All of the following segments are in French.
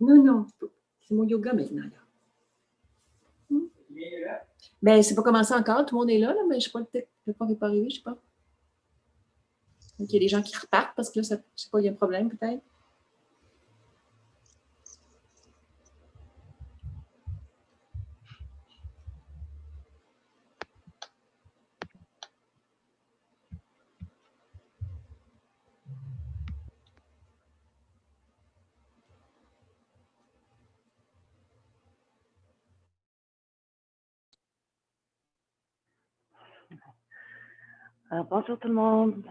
Non, non, c'est mon yoga maintenant. Là. Ben, c'est pas commencé encore, tout le monde est là, mais je sais pas, peut-être que pas arrivé, je sais pas. Donc, il y a des gens qui repartent parce que là, ça, je sais pas, il y a un problème peut-être. Bonjour tout le monde.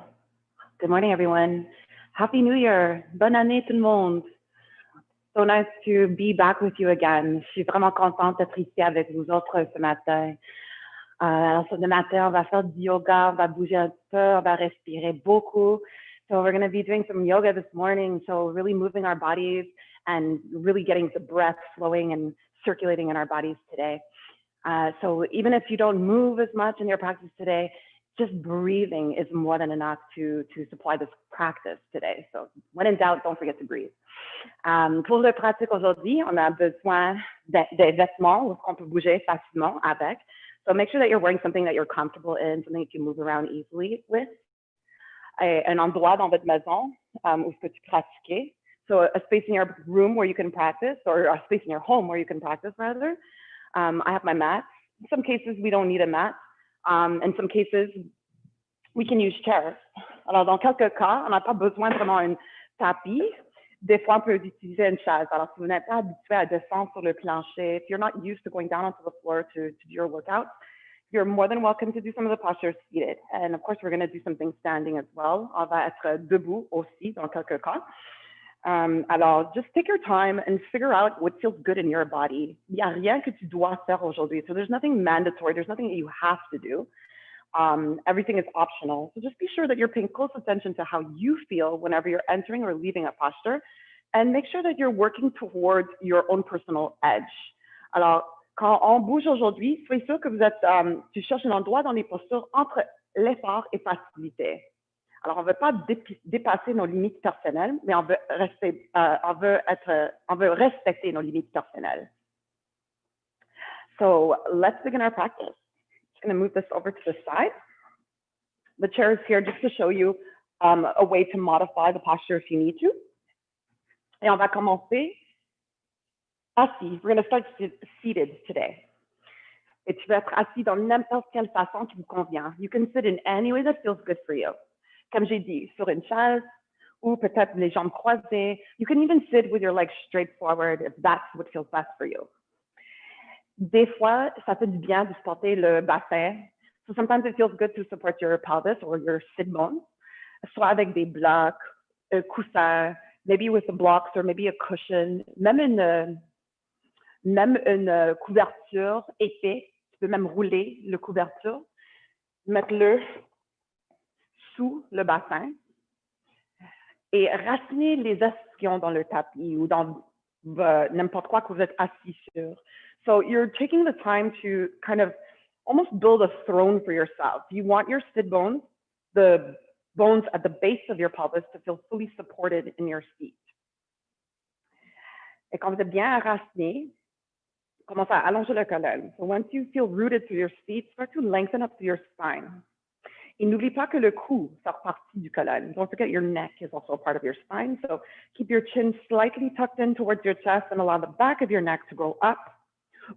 Good morning, everyone. Happy New Year. Bonne année tout le monde. So nice to be back with you again. Je suis vraiment contente d'être ici avec vous autres ce matin. Alors, ce matin, on va faire du yoga, on va bouger un peu, on va respirer beaucoup. So we're going to be doing some yoga this morning. So really moving our bodies and really getting the breath flowing and circulating in our bodies today. So even if you don't move as much in your practice today, just breathing is more than enough to supply this practice today. So when in doubt, don't forget to breathe. Pour le pratique aujourd'hui, on a besoin des vêtements qu'on peut bouger facilement avec. So make sure that you're wearing something that you're comfortable in, something you can move around easily with. Un endroit dans votre maison où peux tu pratiquer. So a space in your room where you can practice, or a space in your home where you can practice rather. I have my mat. In some cases, we don't need a mat. In some cases, we can use chairs. Alors, dans quelques cas, on n'a pas besoin vraiment d'un tapis. Des fois, on peut utiliser une chaise. Alors, si vous n'êtes pas habitué à descendre sur le plancher, if you're not used to going down onto the floor to do your workout, you're more than welcome to do some of the postures seated. And of course, we're going to do something standing as well. On va être debout aussi dans quelques cas. Alors, just take your time and figure out what feels good in your body. Il n'y a rien que tu dois faire aujourd'hui. So there's nothing mandatory. There's nothing that you have to do. Everything is optional. So just be sure that you're paying close attention to how you feel whenever you're entering or leaving a posture, and make sure that you're working towards your own personal edge. Alors, quand on bouge aujourd'hui, soyez sûr que vous êtes, tu cherches un endroit dans les postures entre l'effort et facilité. Alors, on ne veut pas dépasser nos limites personnelles, mais on veut respecter nos limites personnelles. So let's begin our practice. I'm going to move this over to the side. The chair is here just to show you a way to modify the posture if you need to. Et on va commencer assis. We're going to start seated today. Et tu vas être assis dans n'importe quelle façon qui vous convient. You can sit in any way that feels good for you. Comme j'ai dit, sur une chaise ou peut-être les jambes croisées. You can even sit with your legs straight forward if that's what feels best for you. Des fois, ça fait du bien de supporter le bassin. So sometimes it feels good to support your pelvis or your sit bones, soit avec des blocs, coussins, maybe with the blocks or maybe a cushion, même une couverture épais. Tu peux même rouler le couverture, mettre-le sous le bassin et raciner les ischions dans le tapis ou dans n'importe quoi que vous êtes assis sur. So you're taking the time to kind of almost build a throne for yourself. You want your sit bones, the bones at the base of your pelvis, to feel fully supported in your seat. Et quand vous êtes bien raciné, commencez à allonger le colonne. So once you feel rooted to your seat, start to lengthen up to your spine. Et n'oublie pas que le cou fait partie du colonne. Don't forget your neck is also a part of your spine. So keep your chin slightly tucked in towards your chest and allow the back of your neck to go up.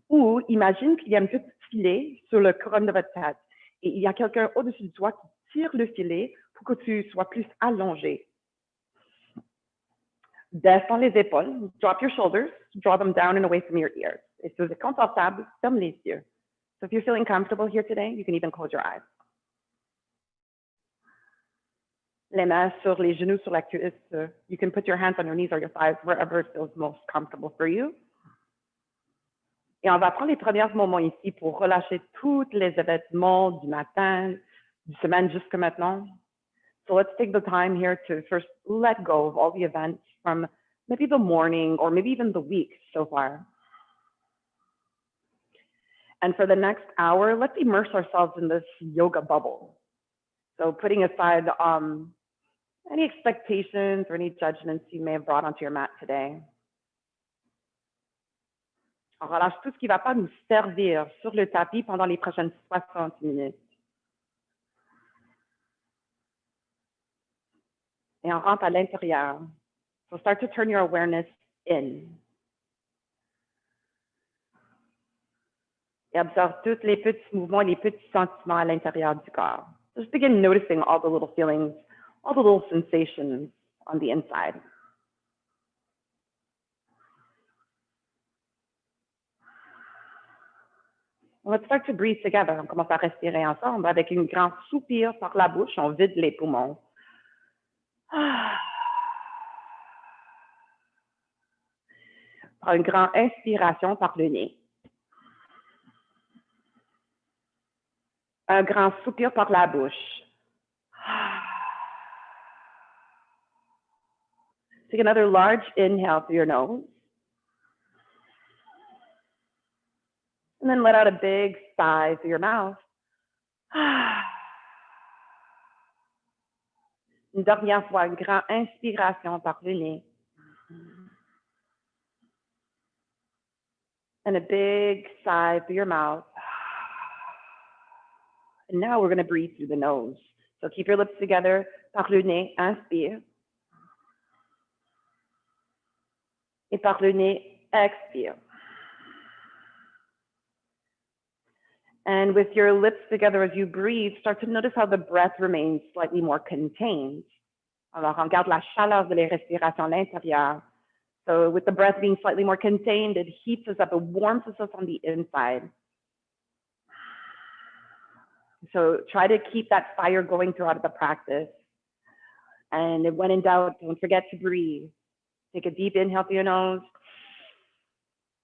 Ou imagine qu'il y a un petit filet sur le couronne de votre tête. Et il y a quelqu'un au-dessus de toi qui tire le filet pour que tu sois plus allongé. Descends les épaules. Drop your shoulders. Draw them down and away from your ears. Et si vous êtes confortable, ferme les yeux. So if you're feeling comfortable here today, you can even close your eyes. Les mains sur les genoux, sur la cuisse. You can put your hands on your knees or your thighs, wherever it feels most comfortable for you. Et on va prendre les premiers moments ici pour relâcher tous les événements du matin, du semaine jusqu'à maintenant. So let's take the time here to first let go of all the events from maybe the morning or maybe even the week so far. And for the next hour, let's immerse ourselves in this yoga bubble. So putting aside any expectations or any judgments you may have brought onto your mat today. On relâche tout ce qui ne va pas nous servir sur le tapis pendant les prochaines 60 minutes. Et on rentre à l'intérieur. So start to turn your awareness in. Et observe tous les petits mouvements et les petits sentiments à l'intérieur du corps. Just begin noticing all the little feelings, all the little sensations on the inside. Let's start to breathe together. On commence à respirer ensemble avec un grand soupir par la bouche. On vide les poumons. Prends une grande inspiration par le nez. Un grand soupir par la bouche. Take another large inhale through your nose. And then let out a big sigh through your mouth. Une dernière fois, une grande inspiration par le nez. And a big sigh through your mouth. And now we're going to breathe through the nose. So keep your lips together. Par le nez, inspire. Et par le nez, expire. And with your lips together as you breathe, start to notice how the breath remains slightly more contained. Alors, on garde la chaleur de la respiration à l'intérieur. So with the breath being slightly more contained, it heats us up, it warms us up on the inside. So try to keep that fire going throughout the practice. And when in doubt, don't forget to breathe. Take a deep inhale through your nose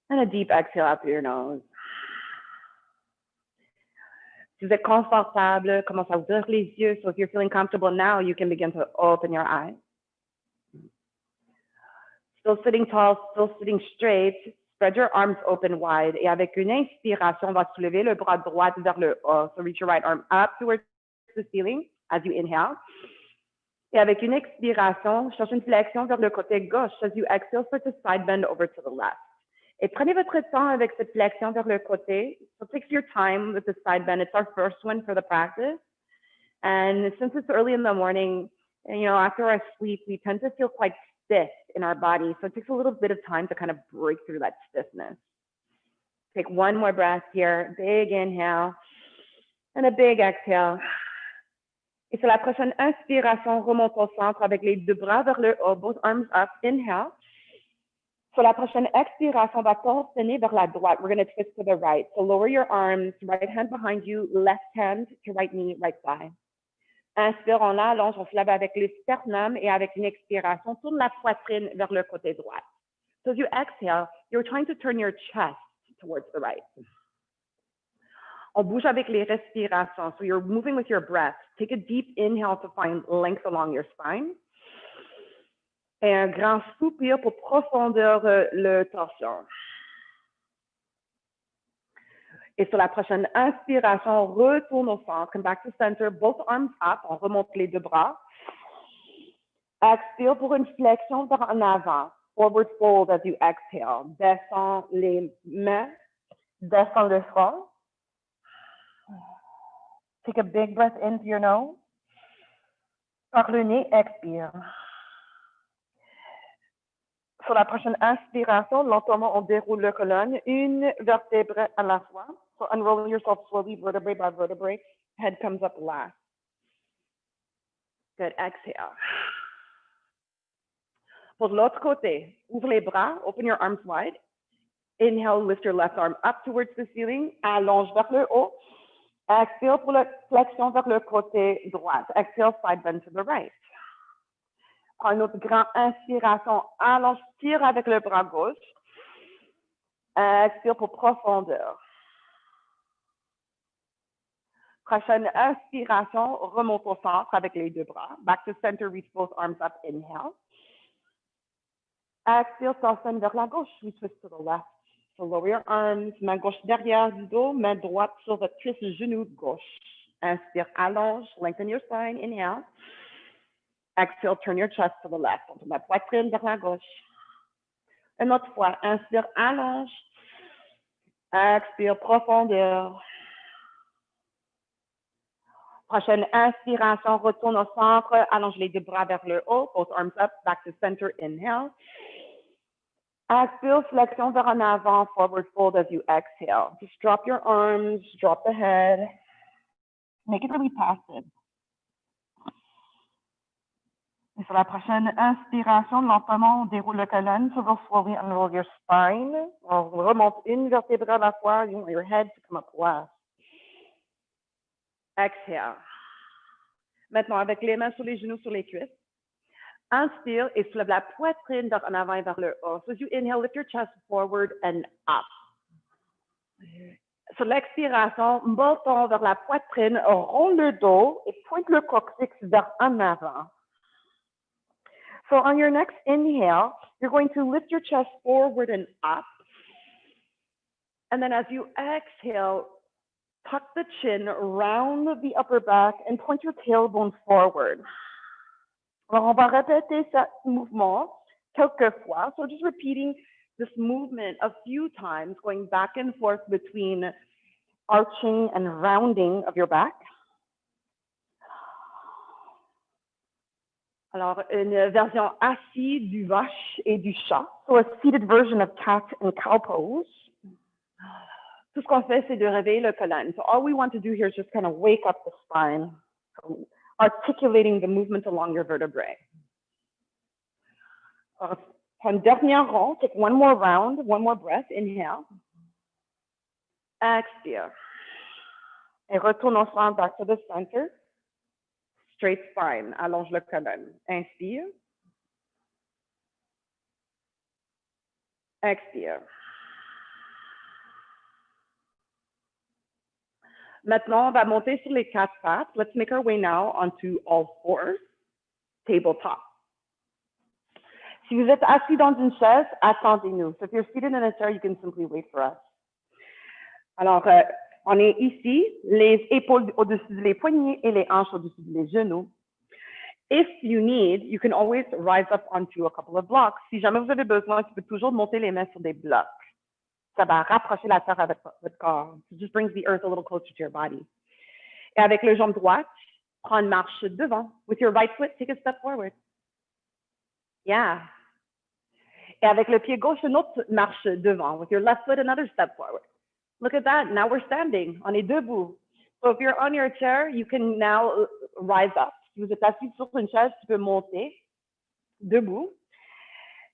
and a deep exhale out through your nose. Si vous êtes confortable, commencez à ouvrir les yeux. So if you're feeling comfortable now, you can begin to open your eyes. Still sitting tall, still sitting straight. Spread your arms open wide. Et avec une inspiration, on va soulever le bras droit vers le haut. So reach your right arm up towards the ceiling as you inhale. Et avec une expiration, cherche une flexion vers le côté gauche. As you exhale, start to side bend over to the left. Et prenez votre temps avec cette flexion vers le côté. So take your time with the side bend. It's our first one for the practice. And since it's early in the morning, and, after our sleep, we tend to feel quite stiff in our body. So it takes a little bit of time to kind of break through that stiffness. Take one more breath here. Big inhale and a big exhale. Et sur la prochaine inspiration, remonte au centre avec les deux bras vers le haut, both arms up. Inhale. Sur la prochaine expiration, on va torsionner vers la droite. We're going to twist to the right. So lower your arms, right hand behind you, left hand to right knee, right thigh. Inspire, on allonge, on se lève avec le sternum et avec une expiration, tourne la poitrine vers le côté droit. So as you exhale, you're trying to turn your chest towards the right. On bouge avec les respirations. So you're moving with your breath. Take a deep inhale to find length along your spine. Et un grand soupir pour profondeur le torsion. Et sur la prochaine inspiration, on retourne au centre. Come back to center, both arms up. On remonte les deux bras. Expire pour une flexion vers en avant. Forward fold as you exhale. Descends les mains. Descends le front. Take a big breath in through your nose. Par le nez, expire. Sur la prochaine inspiration, lentement, on déroule la colonne, une vertèbre à la fois. So unroll yourself slowly, vertebrae by vertebrae. Head comes up last. Good. Exhale. Pour l'autre côté, ouvre les bras, open your arms wide. Inhale, lift your left arm up towards the ceiling. Allonge vers le haut. Exhale pour la flexion vers le côté droit. Exhale, side bend to the right. Prends une autre grande inspiration. Allonge, tire avec le bras gauche. Expire pour profondeur. Prochaine inspiration, remonte au centre avec les deux bras. Back to center, reach both arms up. Inhale. Expire, torsionne vers la gauche. We twist to the left. So lower your arms, main gauche derrière du dos, main droite sur votre cuisse, genou gauche. Inspire, allonge, lengthen your spine. Inhale. Exhale, turn your chest to the left. On tourne la poitrine vers la gauche. Une autre fois, inspire, allonge. Expire, profondeur. Prochaine inspiration, retourne au centre, allonge les deux bras vers le haut, both arms up, back to center, inhale. Expire, flexion vers en avant, forward fold as you exhale. Just drop your arms, drop the head. Make it really passive. Et sur la prochaine inspiration, lentement, on déroule la colonne. So go slowly unroll your spine. On remonte une vertèbre à la fois. You want your head to come up last. Exhale. Maintenant, avec les mains sur les genoux, sur les cuisses. Inspire et soulève la poitrine vers en avant et vers le haut. So as you inhale, lift your chest forward and up. Sur l'expiration, bâton vers la poitrine, roule le dos et pointe le coccyx vers en avant. So on your next inhale, you're going to lift your chest forward and up. And then as you exhale, tuck the chin, round the upper back, and point your tailbone forward. Alors, on va répéter ce mouvement quelques fois. So just repeating this movement a few times, going back and forth between arching and rounding of your back. Alors, une version assise du vache et du chat. So a seated version of cat and cow pose. Tout ce qu'on fait, c'est de réveiller le colonne. So all we want to do here is just kind of wake up the spine, so articulating the movement along your vertebrae. Alors, pour une dernière ronde, take one more round, one more breath, inhale. Expire. Et retourne au centre, back to the center. Straight spine, allonge le colonne. Inspire. Expire. Maintenant, on va monter sur les quatre pattes. Let's make our way now onto all fours, tabletop. Si vous êtes assis dans une chaise, attendez-nous. So if you're seated in a chair, you can simply wait for us. Alors, on est ici, les épaules au-dessus des poignets et les hanches au-dessus des genoux. If you need, you can always rise up onto a couple of blocks. Si jamais vous avez besoin, tu peux toujours monter les mains sur des blocs. Ça va rapprocher la terre avec votre corps. It just brings the earth a little closer to your body. Et avec le jambe droite, prends une marche devant. With your right foot, take a step forward. Yeah. Et avec le pied gauche, une autre marche devant. With your left foot, another step forward. Look at that. Now we're standing. On est debout. So if you're on your chair, you can now rise up. Si vous êtes assis sur une chaise, tu peux monter debout.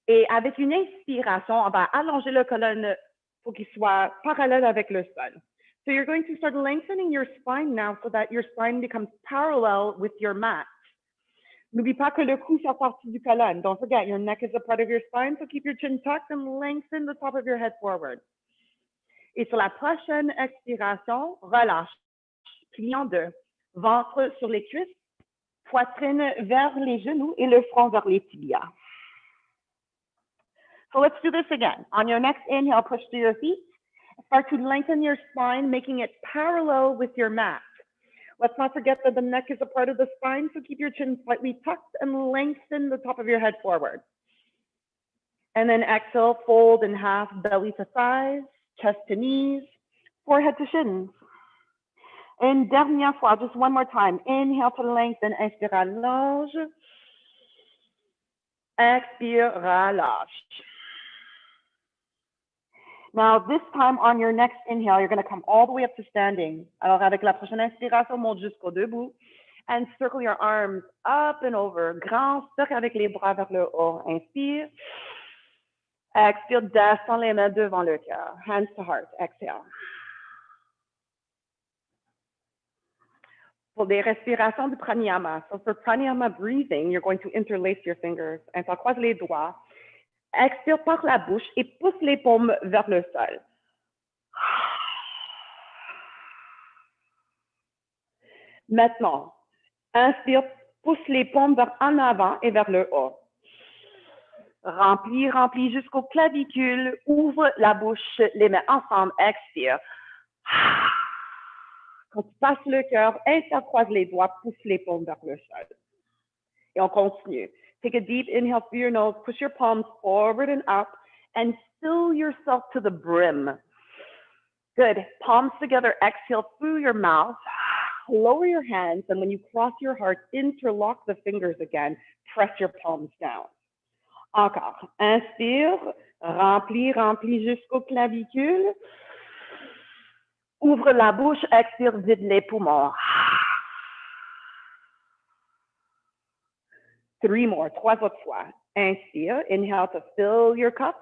Et avec une inspiration, on va allonger le colonne pour qu'il soit parallèle avec le sol. So you're going to start lengthening your spine now so that your spine becomes parallel with your mat. N'oublie pas que le cou fait partie du colonne. Don't forget, your neck is a part of your spine, so keep your chin tucked and lengthen the top of your head forward. Et sur la prochaine expiration, relâche. Plie en deux. Ventre sur les cuisses, poitrine vers les genoux et le front vers les tibias. So let's do this again. On your next inhale, push through your feet. Start to lengthen your spine, making it parallel with your mat. Let's not forget that the neck is a part of the spine, so keep your chin slightly tucked and lengthen the top of your head forward. And then exhale, fold in half, belly to thighs, chest to knees, forehead to shins. Une dernière fois, just one more time. Inhale to lengthen, inspire, allonge. Expire, relâche. Now, this time on your next inhale, you're going to come all the way up to standing. Alors, avec la prochaine inspiration, monte jusqu'au debout. And circle your arms up and over. Grand cercle avec les bras vers le haut. Inspire. Expire, descends les mains devant le cœur. Hands to heart. Exhale. Pour des respirations du pranayama. So for pranayama breathing, you're going to interlace your fingers. Intercroise les doigts. Expire par la bouche et pousse les paumes vers le sol. Maintenant, inspire, pousse les paumes vers en avant et vers le haut. Remplis, remplis jusqu'aux clavicules. Ouvre la bouche, les mains ensemble. Expire. Quand tu passes le cœur, intercroise les doigts, pousse les paumes vers le sol. Et on continue. Take a deep inhale through your nose, push your palms forward and up, and fill yourself to the brim. Good. Palms together, exhale through your mouth. Lower your hands, and when you cross your heart, interlock the fingers again. Press your palms down. Encore. Inspire, remplis, remplis jusqu'au clavicule. Ouvre la bouche, expire, vide les poumons. 3 more, 3 autres fois. Inspire, inhale to fill your cup.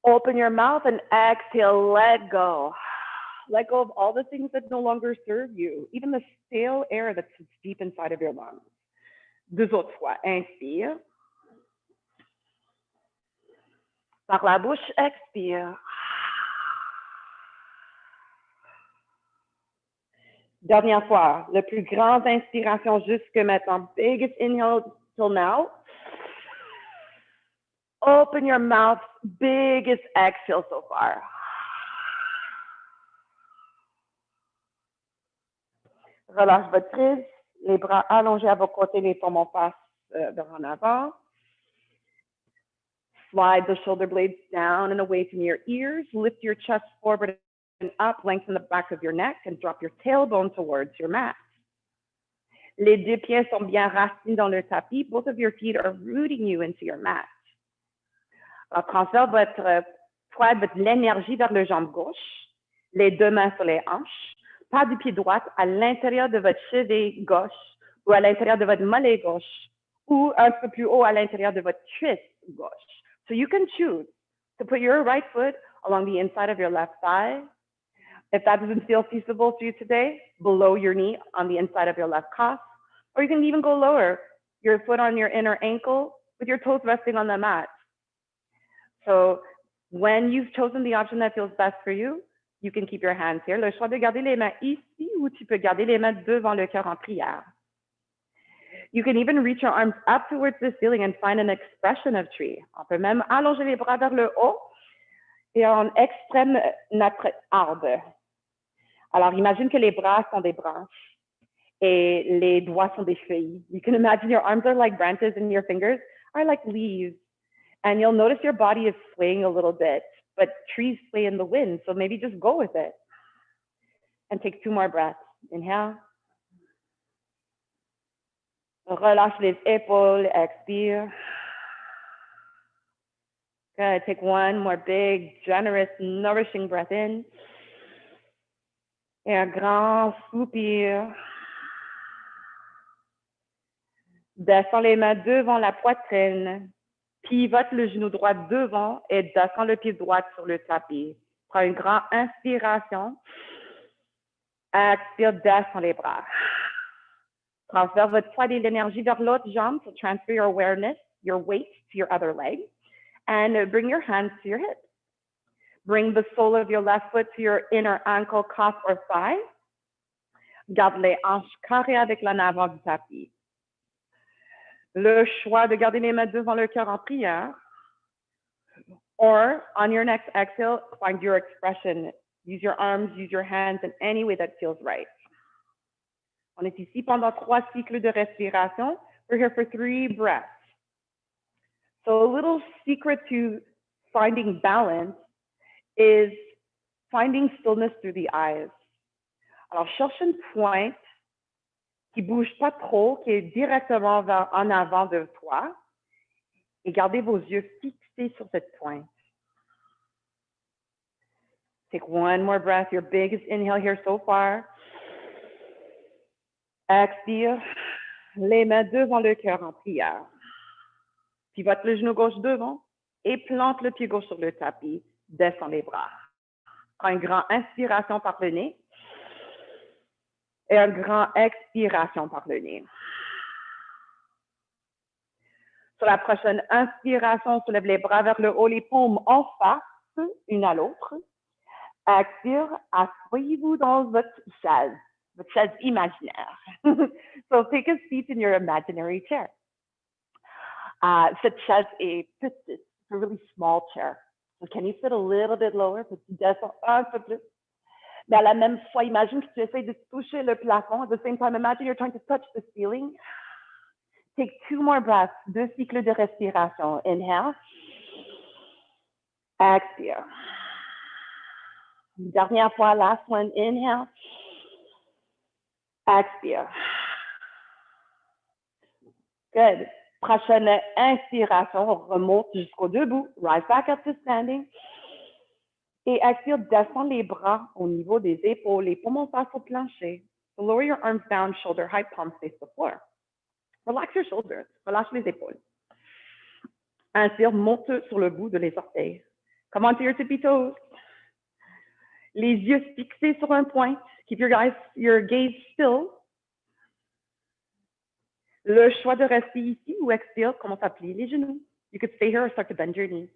Open your mouth and exhale, let go. Let go of all the things that no longer serve you, even the stale air that sits deep inside of your lungs. 2 autres fois. Inspire. Par la bouche, expire. Dernière fois, le plus grand inspiration jusque maintenant. Biggest inhale till now. Open your mouth, biggest exhale so far. Relâche votre prise, les bras allongés à vos côtés, les paumes en face vers en avant. Slide the shoulder blades down and away from your ears. Lift your chest forward and up, lengthen the back of your neck, and drop your tailbone towards your mat. Les 2 pieds sont bien racinés dans le tapis. Both of your feet are rooting you into your mat. Alors, transfère votre poids, de l'énergie vers le jambe gauche, les 2 mains sur les hanches, pas du pied droit à l'intérieur de votre cheville gauche ou à l'intérieur de votre mollet gauche ou un peu plus haut à l'intérieur de votre cuisse gauche. So you can choose to put your right foot along the inside of your left thigh. If that doesn't feel feasible for you today, below your knee on the inside of your left calf, or you can even go lower, your foot on your inner ankle with your toes resting on the mat. So when you've chosen the option that feels best for you, you can keep your hands here. Le choix de garder les mains ici ou tu peux garder les mains devant le cœur en prière. You can even reach your arms up towards the ceiling and find an expression of tree. On peut même allonger les bras vers le haut et en extrême notre arbre. Alors imagine que les bras sont des branches et les doigts sont des feuilles. You can imagine your arms are like branches and your fingers are like leaves. And you'll notice your body is swaying a little bit, but trees sway in the wind, so maybe just go with it. And take 2 more breaths. Inhale. Relâche les épaules, expire. Good, take 1 more big, generous, nourishing breath in. Et un grand soupir. Descends les mains devant la poitrine. Pivote le genou droit devant et descends le pied droit sur le tapis. Prends une grande inspiration. Expire, descends les bras. Transfère votre poids et l'énergie vers l'autre jambe. So transfer your awareness, your weight to your other leg. And bring your hands to your hips. Bring the sole of your left foot to your inner ankle, calf, or thigh. Garde les hanches carrées avec l'en avant du tapis. Le choix de garder les mains devant le cœur en prière. Or, on your next exhale, find your expression. Use your arms, use your hands in any way that feels right. On est ici pendant 3 cycles de respiration. We're here for 3 breaths. So a little secret to finding balance is finding stillness through the eyes. Alors, cherche une pointe qui bouge pas trop, qui est directement en avant de toi, et gardez vos yeux fixés sur cette pointe. Take 1 more breath, your biggest inhale here so far. Expire, les mains devant le cœur en prière. Pivote le genou gauche devant et plante le pied gauche sur le tapis. Descends les bras. Prends une grande inspiration par le nez et une grande expiration par le nez. Sur la prochaine inspiration, soulève les bras vers le haut, les paumes en face, une à l'autre. Expire, asseyez-vous dans votre chaise imaginaire. So take a seat in your imaginary chair. Cette chaise est petite, it's a really small chair. So can you sit a little bit lower? Puis tu descends un peu plus. Mais à la même fois, imagine que tu essaies de toucher le plafond. At the same time, imagine you're trying to touch the ceiling. Take 2 more breaths, 2 cycles de respiration. Inhale. Expire. Dernière fois, last one, inhale. Expire. Good. Prochaine inspiration, on remonte jusqu'au debout. Rise back up to standing. Et expire, descend les bras au niveau des épaules. Les paumes passent au plancher. So lower your arms down, shoulder height, palms face the floor. Relax your shoulders. Relâche les épaules. Inspire, monte sur le bout de les orteils. Come onto your tippy toes. Les yeux fixés sur un point. Keep your gaze still. Le choix de rester ici ou expire, commence à plier les genoux. You could stay here or start to bend your knees.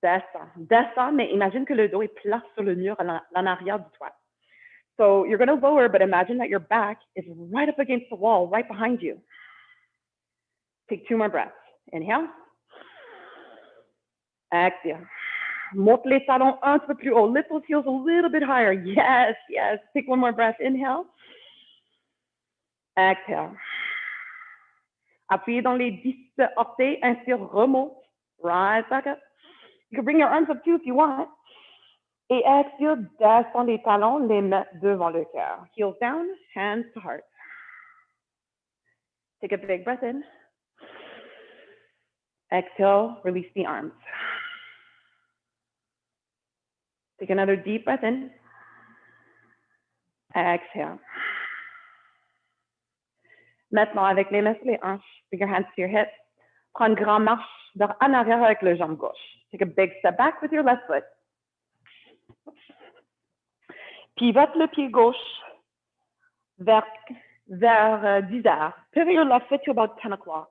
Descends. Descends, mais imagine que le dos est plat sur le mur en arrière du toit. So you're going to lower, but imagine that your back is right up against the wall, right behind you. Take 2 more breaths. Inhale. Exhale. Monte les talons un peu plus haut. Lift those heels a little bit higher. Yes, yes. Take 1 more breath. Inhale. Exhale. Appuyez dans les 10 orteils. Inspire, remonte. Rise back up. You can bring your arms up too if you want. Et expire, descend les talons, les mains devant le cœur. Heels down, hands to heart. Take a big breath in. Exhale, release the arms. Take another deep breath in. Exhale. Maintenant, avec les mains sur les hanches, bring your hands to your hips. Prends une grande marche en arrière avec le jambe gauche. Take a big step back with your left foot. Pivote le pied gauche vers 10 heures. Pivot your left foot to about 10 o'clock.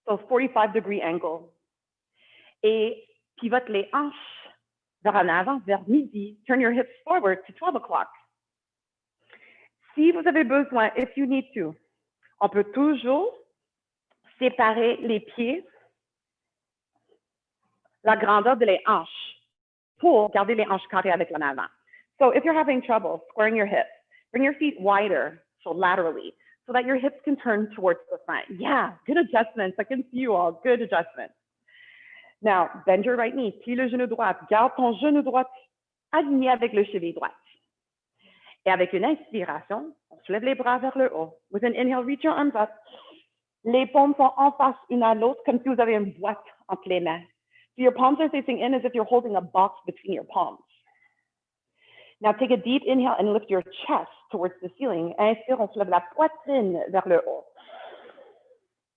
So 45-degree angle. Et pivote les hanches vers en avant, vers midi. Turn your hips forward to 12 o'clock. Si vous avez besoin, if you need to, on peut toujours séparer les pieds, la grandeur de les hanches, pour garder les hanches carrées avec l'en avant. So if you're having trouble squaring your hips, bring your feet wider, so laterally, so that your hips can turn towards the front. Yeah, good adjustments. I can see you all. Good adjustments. Now, bend your right knee. Plie le genou droit. Garde ton genou droit aligné avec le cheville droit. Et avec une inspiration, on soulève les bras vers le haut. With an inhale, reach your arms up. Les paumes sont en face une à l'autre, comme si vous avez une boîte entre les mains. So your palms are facing in as if you're holding a box between your palms. Now take a deep inhale and lift your chest towards the ceiling. Inspire, on soulève la poitrine vers le haut.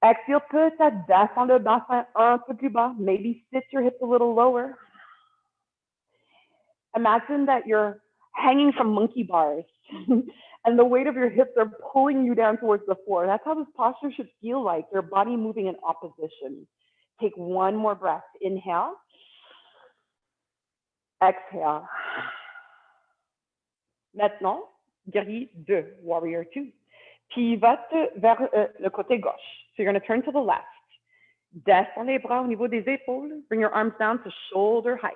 Expire, peut-être descend le bassin un peu plus bas. Maybe sit your hips a little lower. Imagine that you're hanging from monkey bars and the weight of your hips are pulling you down towards the floor. That's how this posture should feel like, your body moving in opposition. Take 1 more breath. Inhale. Exhale. Maintenant, guerrier 2, warrior 2. Pivote vers le côté gauche. So you're going to turn to the left. Descends les bras au niveau des épaules. Bring your arms down to shoulder height.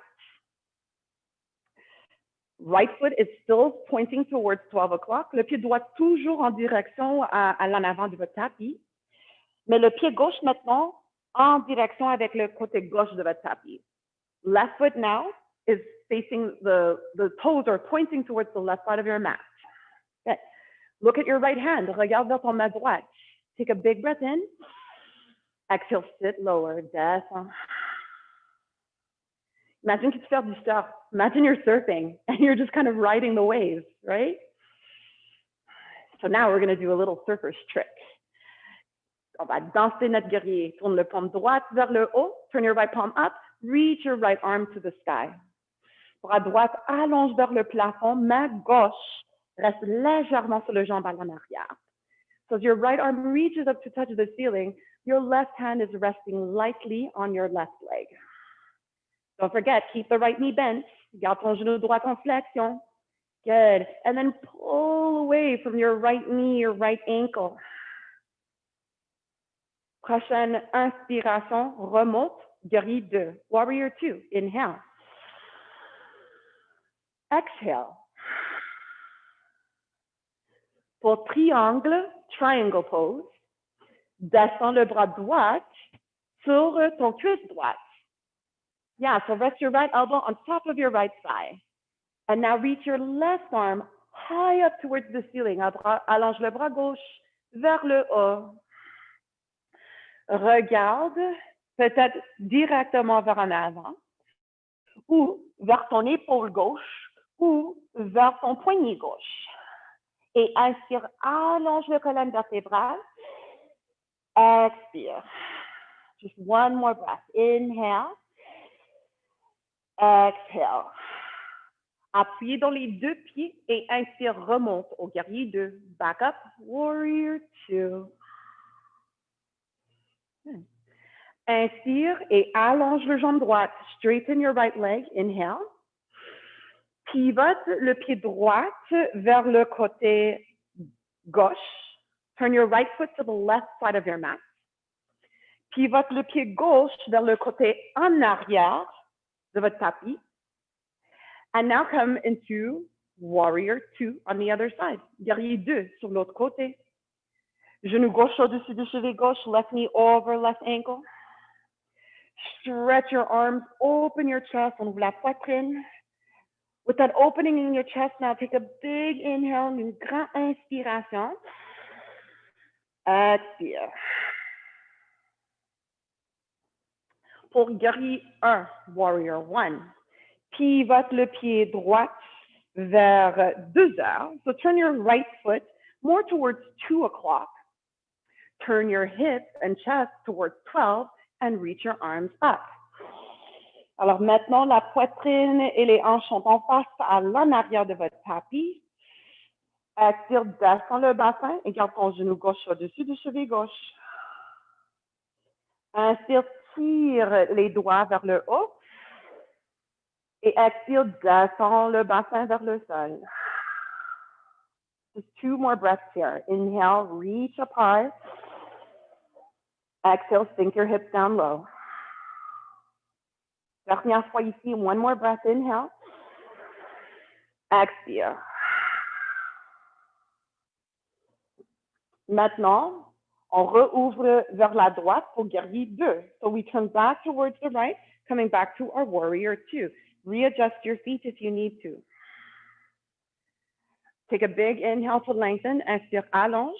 Right foot is still pointing towards 12 o'clock. Le pied droit toujours en direction à l'en avant de votre tapis. Mais le pied gauche maintenant en direction avec le côté gauche de votre tapis. Left foot now is facing the toes are pointing towards the left side of your mat. Okay. Look at your right hand. Regarde vers ton main droite. Take a big breath in. Exhale, sit lower. Descends. Imagine que tu fais du surf. Imagine you're surfing and you're just kind of riding the waves, right? So now we're going to do a little surfer's trick. On va danser notre guerrier. Tourne le paume droite vers le haut. Turn your right palm up. Reach your right arm to the sky. Bras droite allonge vers le plafond. Main gauche reste légèrement sur le jambe en arrière. So as your right arm reaches up to touch the ceiling, your left hand is resting lightly on your left leg. Don't forget, keep the right knee bent. Garde ton genou droit en flexion. Good. And then pull away from your right knee, your right ankle. Prochaine inspiration, remonte, guerrier 2, warrior 2. Inhale. Exhale. Pour triangle pose, descends le bras droit sur ton cuisse droite. Yeah, so rest your right elbow on top of your right thigh. And now reach your left arm high up towards the ceiling. Allonge le bras gauche vers le haut. Regarde peut-être directement vers en avant ou vers ton épaule gauche ou vers ton poignet gauche. Et inspire, allonge le colonne vertébrale. Expire. Just one more breath. Inhale. Exhale. Appuyez dans les deux pieds et inspire, remonte au guerrier 2. Back up, warrior 2. Inspire et allonge le jambe droite. Straighten your right leg. Inhale. Pivote le pied droit vers le côté gauche. Turn your right foot to the left side of your mat. Pivote le pied gauche vers le côté en arrière de votre tapis. And now come into warrior 2 on the other side. Guerrier 2 sur l'autre côté. Genou gauche au-dessus du cheveu gauche. Left knee over left ankle. Stretch your arms, open your chest, on ouvre la poitrine. With that opening in your chest, now take a big inhale, une grande inspiration. Expire. Pour guerrier 1, warrior 1, pivote le pied droit vers 2 heures. So turn your right foot more towards 2 o'clock. Turn your hips and chest towards 12 and reach your arms up. Alors maintenant, la poitrine et les hanches sont en face à l'en arrière de votre tapis. Expire, descends le bassin et garde ton genou gauche au-dessus du cheveu gauche. Inspire, tire les doigts vers le haut. Et expire, descends le bassin vers le sol. Just 2 more breaths here. Inhale, reach up high. Exhale, sink your hips down low. Dernière fois ici, 1 more breath. Inhale. Expire. Maintenant, on rouvre vers la droite pour guerrier 2. So we turn back towards the right, coming back to our warrior 2. Readjust your feet if you need to. Take a big inhale to lengthen. Inspire, allonge.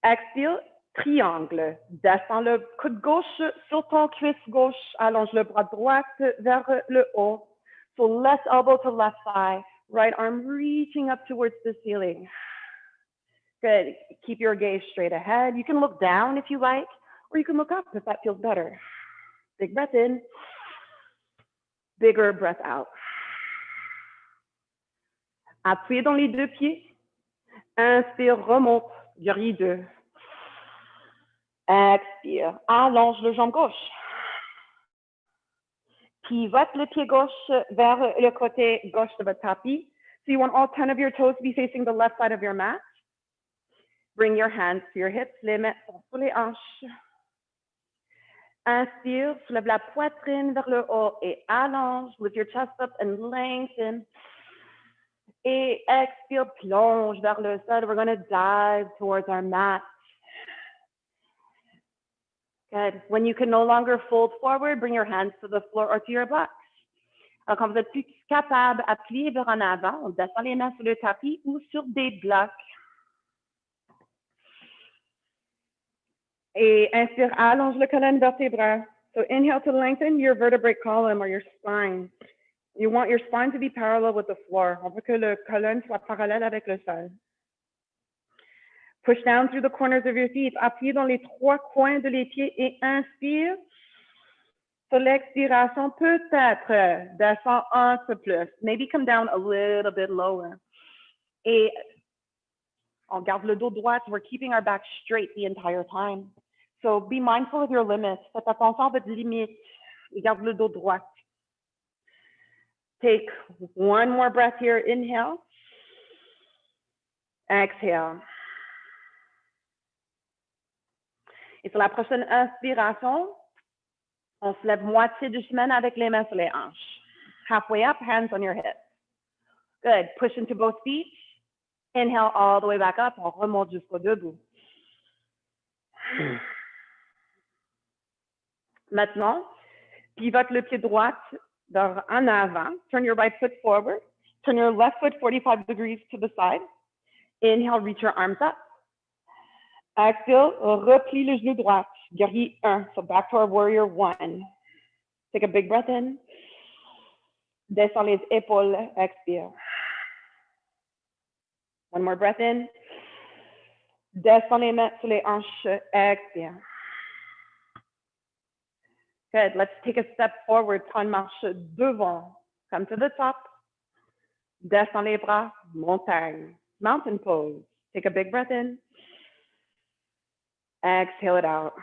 Expire, triangle. Descends le coude gauche sur ton cuisse gauche. Allonge le bras droit vers le haut. So left elbow to left thigh. Right arm reaching up towards the ceiling. Good. Keep your gaze straight ahead. You can look down if you like, or you can look up if that feels better. Big breath in. Bigger breath out. Appuyez dans les deux pieds. Inspire, remonte. Guerrier 2. Expire. Allonge le jambe gauche. Pivote le pied gauche vers le côté gauche de votre tapis. So you want all 10 of your toes to be facing the left side of your mat. Bring your hands to your hips. Les mains sont sur les hanches. Inspire, soulève la poitrine vers le haut et allonge. Lift your chest up and lengthen. Et expire, plonge vers le sol. We're going to dive towards our mat. Good. When you can no longer fold forward, bring your hands to the floor or to your blocks. Alors, quand vous êtes plus capable, appuyez vers en avant. On descend les mains sur le tapis ou sur des blocs. Et inspire, allonge le colonne vertébrale. So inhale to lengthen your vertebrae column or your spine. You want your spine to be parallel with the floor. On veut que le colonne soit parallèle avec le sol. Push down through the corners of your feet. Appuyez dans les 3 coins de les pieds et inspire. Sur l'expiration, peut-être descend un peu plus. Maybe come down a little bit lower. Et on garde le dos droit. We're keeping our back straight the entire time. So be mindful of your limits. Faites attention à votre limite. Et garde le dos droit. Take 1 more breath here. Inhale. Exhale. Et sur la prochaine inspiration, on se lève moitié du chemin avec les mains sur les hanches. Halfway up, hands on your hips. Good. Push into both feet. Inhale all the way back up. On remonte jusqu'au debout. Maintenant, pivote le pied droit Donc, en avant, turn your right foot forward. Turn your left foot 45 degrees to the side. Inhale, reach your arms up. Exhale, replie le genou droit. Guerrier 1. So back to our warrior 1. Take a big breath in. Descends les épaules. Expire. One more breath in. Descends les mains sur les hanches. Expire. Good. Let's take a step forward. Prends une marche devant. Come to the top. Descends les bras. Montagne. Mountain pose. Take a big breath in. Exhale it out.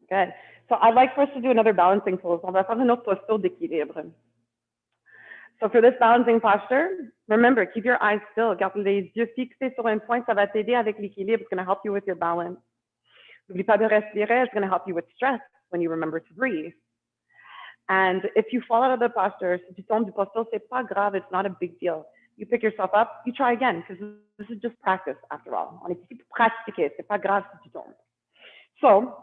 Good. So I'd like for us to do another balancing pose. On va faire une autre posture d'équilibre. So for this balancing posture, remember, keep your eyes still. Garde les yeux fixés sur un point. Ça va t'aider avec l'équilibre. It's going to help you with your balance. N'oublie pas de respirer. It's going to help you with stress when you remember to breathe. And if you fall out of the posture, si tu tombes du posture, c'est pas grave. It's not a big deal. You pick yourself up. You try again because this is just practice after all. On est ici pour pratiquer. C'est pas grave si tu tombes. So,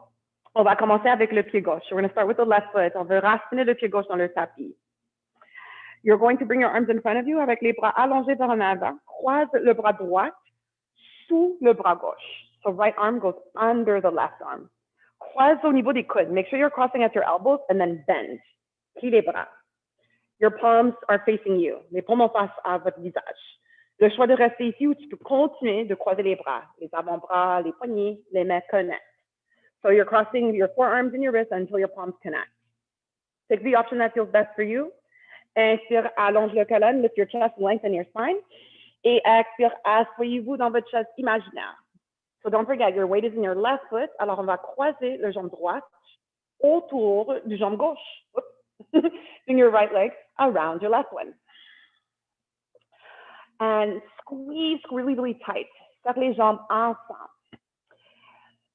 on va commencer avec le pied gauche. We're going to start with the left foot. On va raciner le pied gauche dans le tapis. You're going to bring your arms in front of you avec les bras allongés vers en avant. Croise le bras droit sous le bras gauche. So right arm goes under the left arm. Croise au niveau des coudes. Make sure you're crossing at your elbows and then bend. Plie les bras. Your palms are facing you. Les paumes en face à votre visage. Le choix de rester ici où tu peux continuer de croiser les bras. Les avant-bras, les poignets, les mains connectent. So you're crossing your forearms and your wrists until your palms connect. Take the option that feels best for you. Inspire, allonge le colonne, lift your chest, lengthen your spine. Et expire, asseyez-vous dans votre chaise imaginaire. So don't forget, your weight is in your left foot. Alors, on va croiser le jambe droite autour du jambe gauche. Bring your right leg around your left one. And squeeze really, really tight. Serre les jambes ensemble.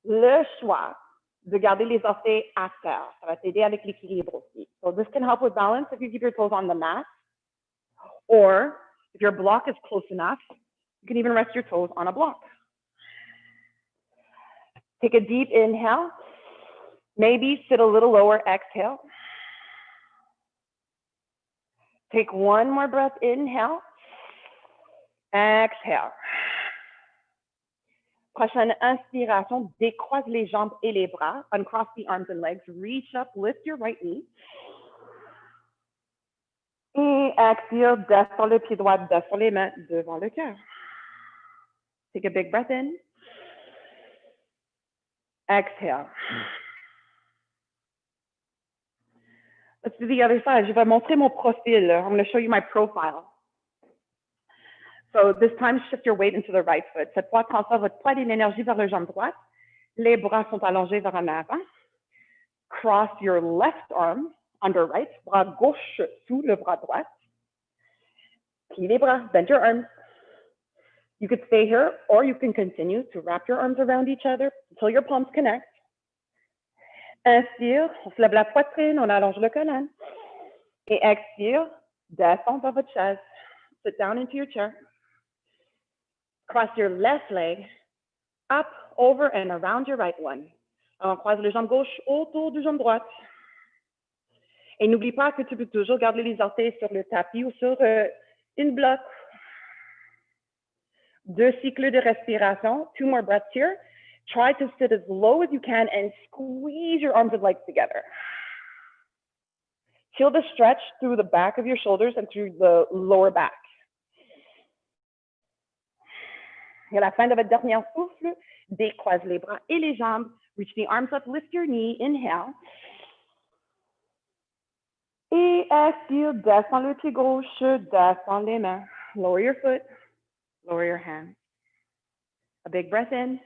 Le choix de garder les orteils à terre. Ça va t'aider avec l'équilibre aussi. So this can help with balance if you keep your toes on the mat. Or if your block is close enough, you can even rest your toes on a block. Take a deep inhale. Maybe sit a little lower, exhale. Take one more breath, inhale. Exhale. Prochaine inspiration, décroise les jambes et les bras. Uncross the arms and legs. Reach up, lift your right knee. Et expire, descends le pied droit, descends les mains devant le cœur. Take a big breath in. Exhale. Let's do the other side. Je vais montrer mon profil. I'm going to show you my profile. So this time, shift your weight into the right foot. Cette fois, transfère votre poids et l'énergie vers le jambe droite. Les bras sont allongés vers en avant. Cross your left arm under right. Bras gauche sous le bras droit. Plie les bras, bend your arms. You could stay here, or you can continue to wrap your arms around each other until your palms connect. Inspire, on se lève la poitrine, on allonge le colonne. Et expire, descends dans votre chaise. Sit down into your chair. Cross your left leg up, over, and around your right one. Alors, on croise les jambes gauche autour du jambe droite. Et n'oublie pas que tu peux toujours garder les orteils sur le tapis ou sur une bloc. 2 cycles de respiration. 2 more breaths here. Try to sit as low as you can and squeeze your arms and legs together. Feel the stretch through the back of your shoulders and through the lower back. Et à la fin de votre dernier souffle, décroise les bras et les jambes. Reach the arms up, lift your knee, inhale. Et expire, descends le pied gauche, descends les mains. Lower your foot, lower your hands. A big breath in.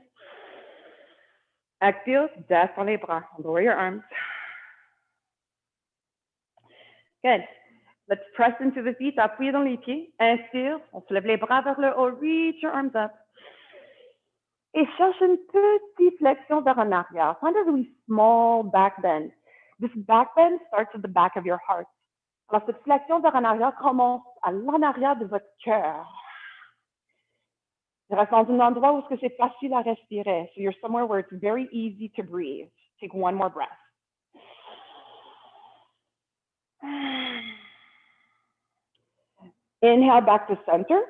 Expire, descends les bras, lower your arms. Good. Let's press into the feet, appuyez dans les pieds. Inspire, on se lève les bras vers le haut, reach your arms up. Et cherche une petite flexion vers en arrière. Find a really small back bend. This back bend starts at the back of your heart. Alors, cette flexion vers en arrière commence à l'en arrière de votre cœur. Je reste dans un endroit où c'est facile à respirer. So you're somewhere where it's very easy to breathe. Take one more breath. Inhale back to center.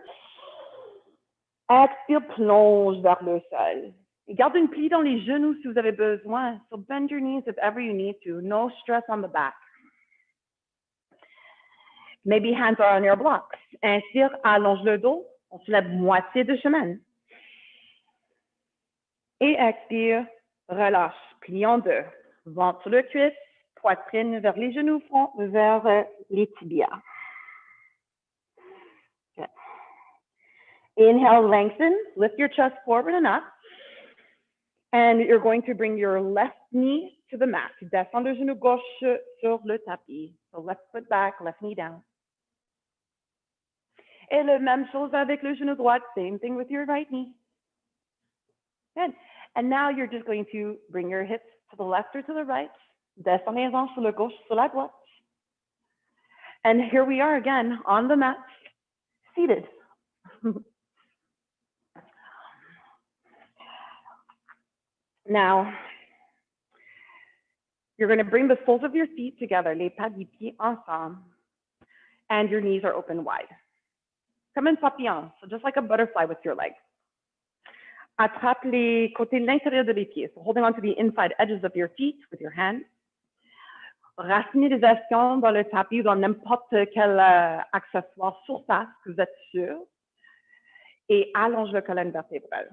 Expire, plonge vers le sol. Et garde une plie dans les genoux si vous avez besoin. So bend your knees if ever you need to. No stress on the back. Maybe hands are on your blocks. Inspire, allonge le dos. On soulève moitié de chemin. Et expire, relâche. Plie en deux. Ventre sur le cuisse, poitrine vers les genoux, front vers les tibias. Good. Inhale, lengthen. Lift your chest forward and up. And you're going to bring your left knee to the mat. Descends le genou gauche sur le tapis. So left foot back, left knee down. Et la même chose avec le genou droit. Same thing with your right knee. Good. And now you're just going to bring your hips to the left or to the right. Descends les hanches sur le gauche, sur la droite. And here we are again on the mat, seated. Now, you're going to bring the soles of your feet together, les pas des pieds ensemble, and your knees are open wide. Comme un papillon, so just like a butterfly with your legs. Attrape les côtés de l'intérieur de les pieds, so holding on to the inside edges of your feet with your hands. Racinisation dans le tapis ou dans n'importe quel accessoire surface que vous êtes sûr. Et allonge le colonne vertébrale.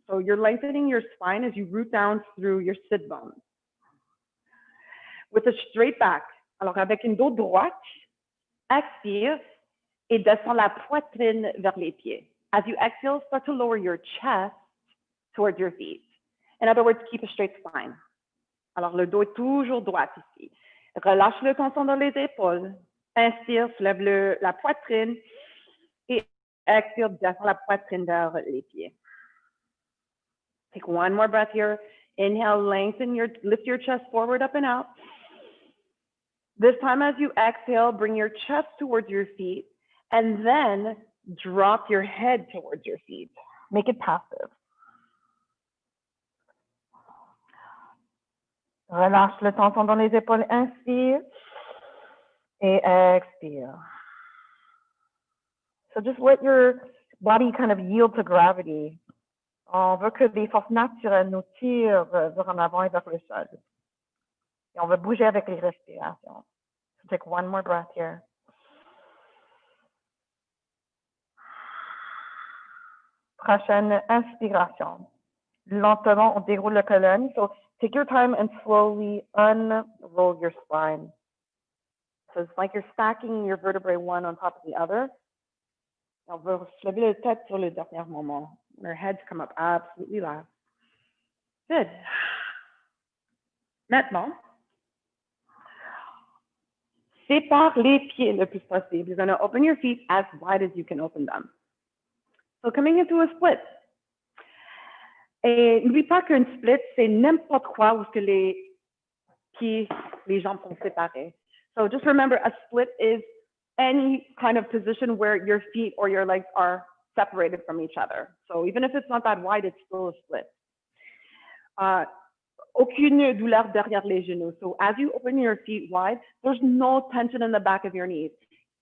So you're lengthening your spine as you root down through your sit bones. With a straight back, alors avec une dos droite, expire et descend la poitrine vers les pieds. As you exhale, start to lower your chest towards your feet. In other words, keep a straight spine. Alors le dos est toujours droit ici. Relâche le tension dans les épaules. Inspire, soulève la poitrine et expire, descend la poitrine vers les pieds. Take one more breath here. Inhale, lift your chest forward, up and out. This time as you exhale, bring your chest towards your feet and then drop your head towards your feet. Make it passive. Relâche le tension dans les épaules. Inspire et expire. So just let your body kind of yield to gravity. On veut que des forces naturelles nous tirent vers en avant et vers le sol. Et on va bouger avec les respirations. So take one more breath here. Prochaine inspiration. Lentement, on déroule la colonne. So take your time and slowly unroll your spine. So it's like you're stacking your vertebrae one on top of the other. On va lever la tête sur le dernier moment. Our heads come up absolutely last. Good. Maintenant, sépare les pieds le plus possible. You're going to open your feet as wide as you can open them. So coming into a split. Et n'oublie pas qu'un split, c'est n'importe quoi où que les pieds, les jambes sont séparés. So just remember, a split is any kind of position where your feet or your legs are separated from each other. So even if it's not that wide, it's still a split. Aucune douleur derrière les genoux. So as you open your feet wide, there's no tension in the back of your knees.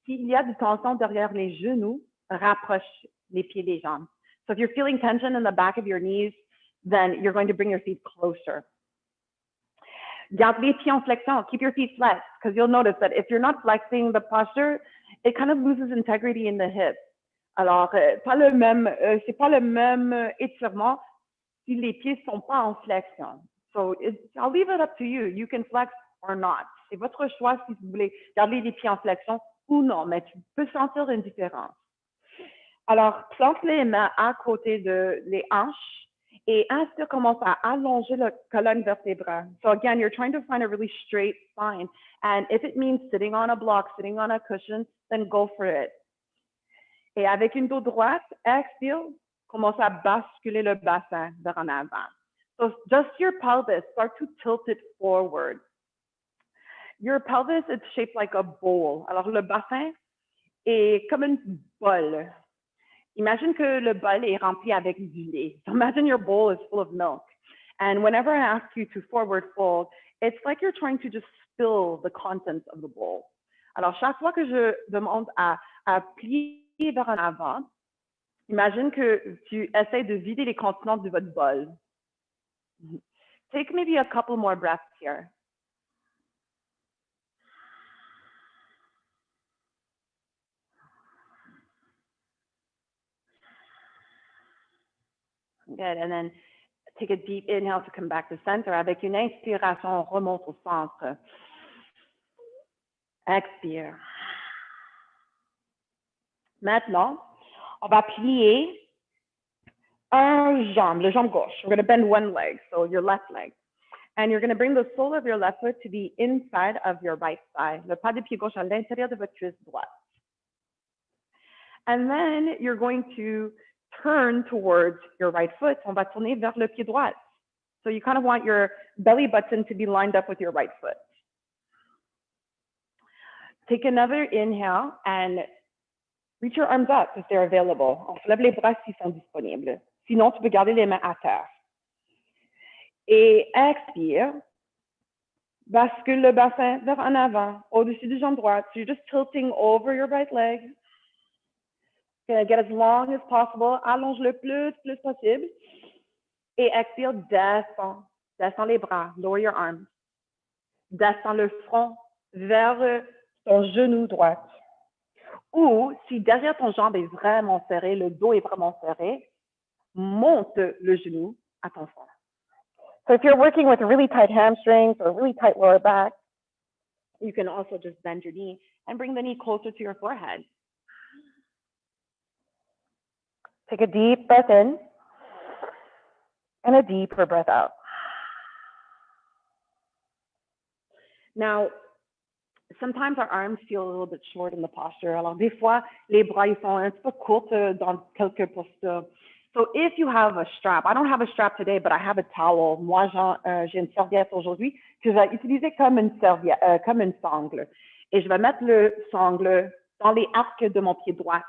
S'il y a de tension derrière les genoux, rapproche les pieds des jambes. So if you're feeling tension in the back of your knees, then you're going to bring your feet closer. Garde les pieds en flexion. Keep your feet flexed, because you'll notice that if you're not flexing the posture, it kind of loses integrity in the hips. Alors, c'est pas le même étirement si les pieds sont pas en flexion. So I'll leave it up to you. You can flex or not. C'est votre choix si vous voulez garder les pieds en flexion ou non, mais tu peux sentir une différence. Alors, plante les mains à côté de les hanches et inspire, commence à allonger la colonne vertébrale. So again, you're trying to find a really straight spine. And if it means sitting on a block, sitting on a cushion, then go for it. Et avec une dos droite, expire, commence à basculer le bassin vers en avant. So just your pelvis, start to tilt it forward. Your pelvis is shaped like a bowl. Alors le bassin est comme une bolle. Imagine que le bol est rempli avec du lait. So imagine your bowl is full of milk. And whenever I ask you to forward fold, it's like you're trying to just spill the contents of the bowl. Alors, chaque fois que je demande à plier vers en avant, imagine que tu essaies de vider les contenants de votre bol. Take maybe a couple more breaths here. Good, and then take a deep inhale to come back to center. Avec une inspiration, on remonte au centre. Expire. Maintenant, on va plier un jambe, le jambe gauche. We're going to bend one leg, so your left leg. And you're going to bring the sole of your left foot to the inside of your right thigh. Le pas de pied gauche à l'intérieur de votre cuisse droite. And then you're going to turn towards your right foot. On va tourner vers le pied droit. So you kind of want your belly button to be lined up with your right foot. Take another inhale and reach your arms up if they're available. On se lève les bras s'ils sont disponibles. Sinon, tu peux garder les mains à terre. Et expire. Bascule le bassin vers en avant, au-dessus du jambe droite. So you're just tilting over your right leg. Gonna get as long as possible. Allonge le plus possible. Et expire, descends. Descends les bras. Lower your arms. Descends le front vers ton genou droit. Ou, si derrière ton jambe est vraiment serré, le dos est vraiment serré, monte le genou à ton front. So if you're working with really tight hamstrings or really tight lower back, you can also just bend your knee and bring the knee closer to your forehead. Take a deep breath in and a deeper breath out. Now, sometimes our arms feel a little bit short in the posture. Alors, des fois, les bras ils sont un petit peu courts dans quelques postures. So if you have a strap, I don't have a strap today, but I have a towel. Moi, j'ai une serviette aujourd'hui que je vais utiliser comme une serviette, comme une sangle. Et je vais mettre le sangle dans les arcs de mon pied droit.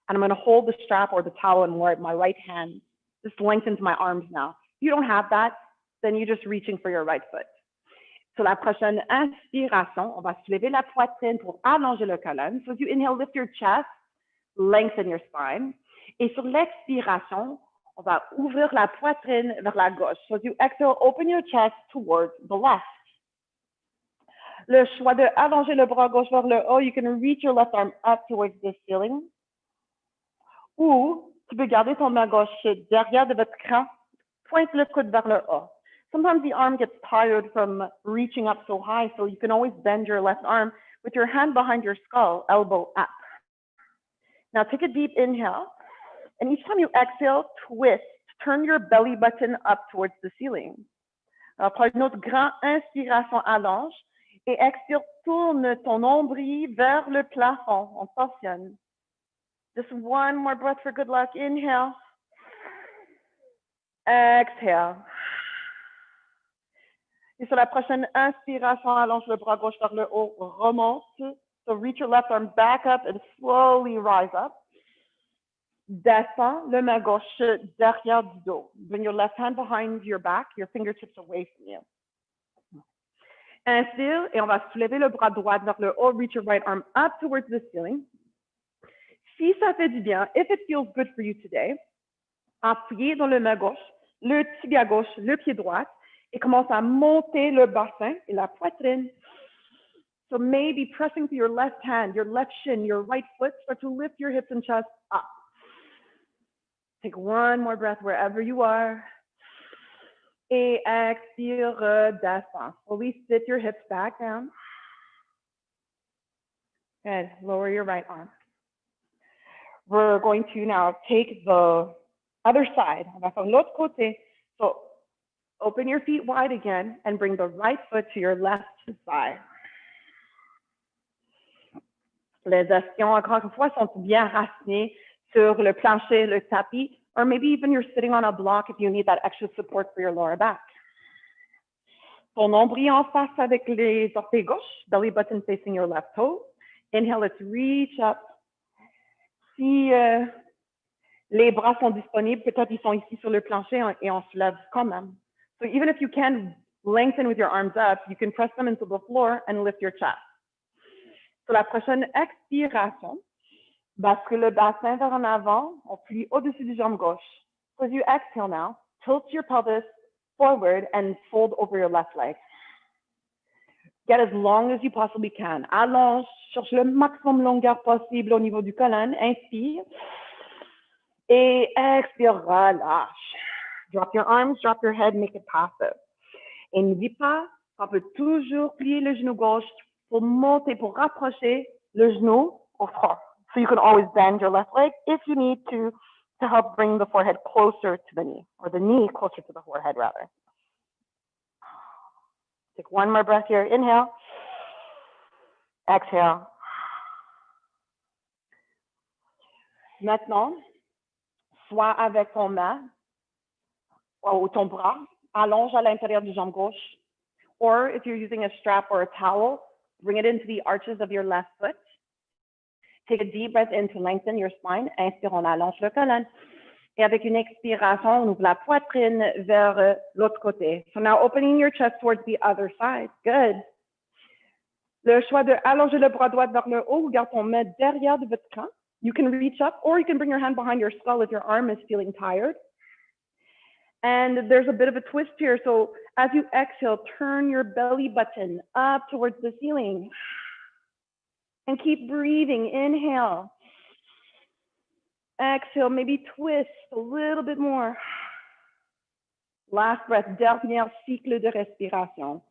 And I'm going to hold the strap or the towel and wear it in my right hand. This lengthens my arms now. If you don't have that, then you're just reaching for your right foot. Sur la prochaine inspiration, on va soulever la poitrine pour allonger le colonne. So as you inhale, lift your chest, lengthen your spine. Et sur l'expiration, on va ouvrir la poitrine vers la gauche. So as you exhale, open your chest towards the left. Le choix de allonger le bras gauche vers le haut, you can reach your left arm up towards the ceiling. Ou tu peux garder ton main gauche derrière de votre cran, pointe le coude vers le haut. Sometimes the arm gets tired from reaching up so high, so you can always bend your left arm with your hand behind your skull, elbow up. Now take a deep inhale, and each time you exhale, twist. Turn your belly button up towards the ceiling. Alors, prends une autre grande inspiration, allonge, et expire, tourne ton nombril vers le plafond. On tensionne. Just one more breath for good luck. Inhale. Exhale. Et sur la prochaine inspiration, allonge le bras gauche vers le haut, remonte. So reach your left arm back up and slowly rise up. Descends le main gauche derrière du dos. Bring your left hand behind your back, your fingertips away from you. Inspire, et on va soulever le bras droit vers le haut. Reach your right arm up towards the ceiling. Si ça fait du bien, if it feels good for you today, appuyez dans le main gauche, le tibia gauche, le pied droit, et commence à monter le bassin et la poitrine. So maybe pressing to your left hand, your left shin, your right foot, start to lift your hips and chest up. Take one more breath wherever you are. Et expire, redescends. Slowly sit your hips back down. Good. Lower your right arm. We're going to now take the other side. On va faire l'autre côté. So open your feet wide again and bring the right foot to your left thigh. Les ischions, encore une fois, sont bien racinés sur le plancher, le tapis, or maybe even you're sitting on a block if you need that extra support for your lower back. Ton nombril en face avec les orteils gauche, belly button facing your left toe. Inhale, let's reach up. Si Les bras sont disponibles, peut-être ils sont ici sur le plancher et on se lève quand même. So even if you can lengthen with your arms up, you can press them into the floor and lift your chest. Sur la prochaine expiration, bascule le bassin vers en avant, on plie au-dessus du jambe gauche. So as you exhale now, tilt your pelvis forward and fold over your left leg. Get as long as you possibly can. Allonge, cherche le maximum de longueur possible au niveau du colonne. Inspire. Et expire, relâche. Drop your arms, drop your head, make it passive. Et n'oublie pas, on peut toujours plier le genou gauche pour monter, pour rapprocher le genou au front. So you can always bend your left leg if you need to help bring the forehead closer to the knee, or the knee closer to the forehead, rather. Take one more breath here. Inhale. Exhale. Maintenant, soit avec ton main ou ton bras, allonge à l'intérieur du jambe gauche. Or if you're using a strap or a towel, bring it into the arches of your left foot. Take a deep breath in to lengthen your spine. Inspire, on allonge le colonne. Et avec une expiration, on ouvre la poitrine vers l'autre côté. So now opening your chest towards the other side. Good. Le choix de allonger le bras droit vers le haut, garde ton main derrière de votre camp. You can reach up, or you can bring your hand behind your skull if your arm is feeling tired. And there's a bit of a twist here. So as you exhale, turn your belly button up towards the ceiling. And keep breathing. Inhale. Exhale, maybe twist a little bit more. Last breath, dernier cycle de respiration.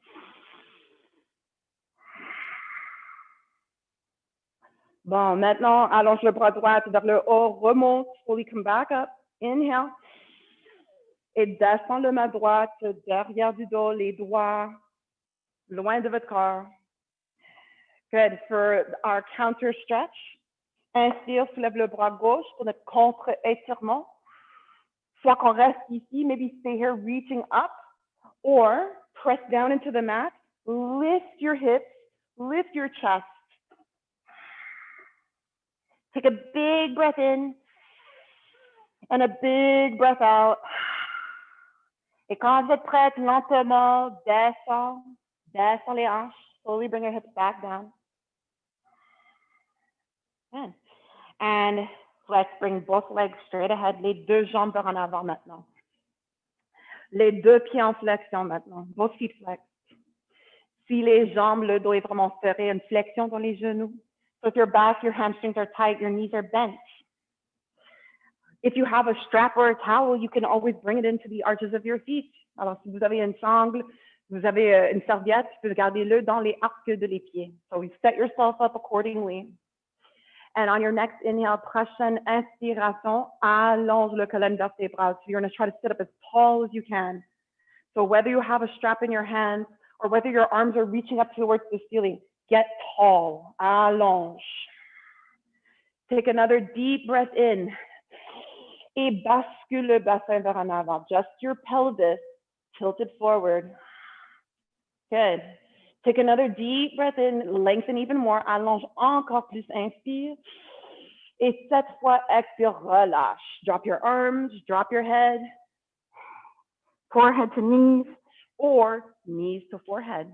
Bon, maintenant, allonge le bras droit vers le haut, remonte, slowly come back up. Inhale. Et descends le main droite derrière du dos, les doigts loin de votre corps. Good. For our counter stretch, inspire, soulève le bras gauche pour notre contre-étirement. Soit qu'on reste ici, maybe stay here reaching up, or press down into the mat, lift your hips, lift your chest. Take a big breath in and a big breath out. Et quand vous êtes prête, lentement, descends les hanches. Slowly bring your hips back down. Good. And let's bring both legs straight ahead. Les deux jambes vers en avant maintenant. Les deux pieds en flexion maintenant. Both feet flex. Si les jambes, le dos est vraiment serré, une flexion dans les genoux. So if your back, your hamstrings are tight, your knees are bent. If you have a strap or a towel, you can always bring it into the arches of your feet. Alors, si vous avez une sangle, vous avez une serviette, tu peux garder-le dans les arcs de les pieds. So you set yourself up accordingly. And on your next inhale, prochaine inspiration, allonge le colonne vertébrale. So you're going to try to sit up as tall as you can. So whether you have a strap in your hands or whether your arms are reaching up towards the ceiling, get tall, allonge. Take another deep breath in. Et bascule le bassin vers en avant. Just your pelvis tilted forward. Good. Take another deep breath in, lengthen even more, allonge encore plus, inspire. Et cette fois, expire, relâche. Drop your arms, drop your head, forehead to knees, or knees to forehead.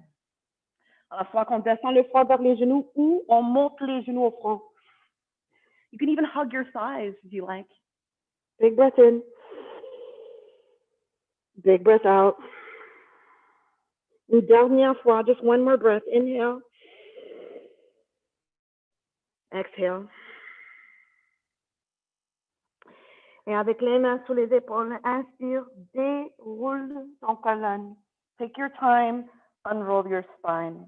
Alors, soit qu'on descend le front vers les genoux ou on monte les genoux au front. You can even hug your thighs if you like. Big breath in. Big breath out. Une dernière fois, just one more breath. Inhale. Exhale. Et avec les mains sous les épaules, inspire, déroule ton colonne. Take your time, unroll your spine.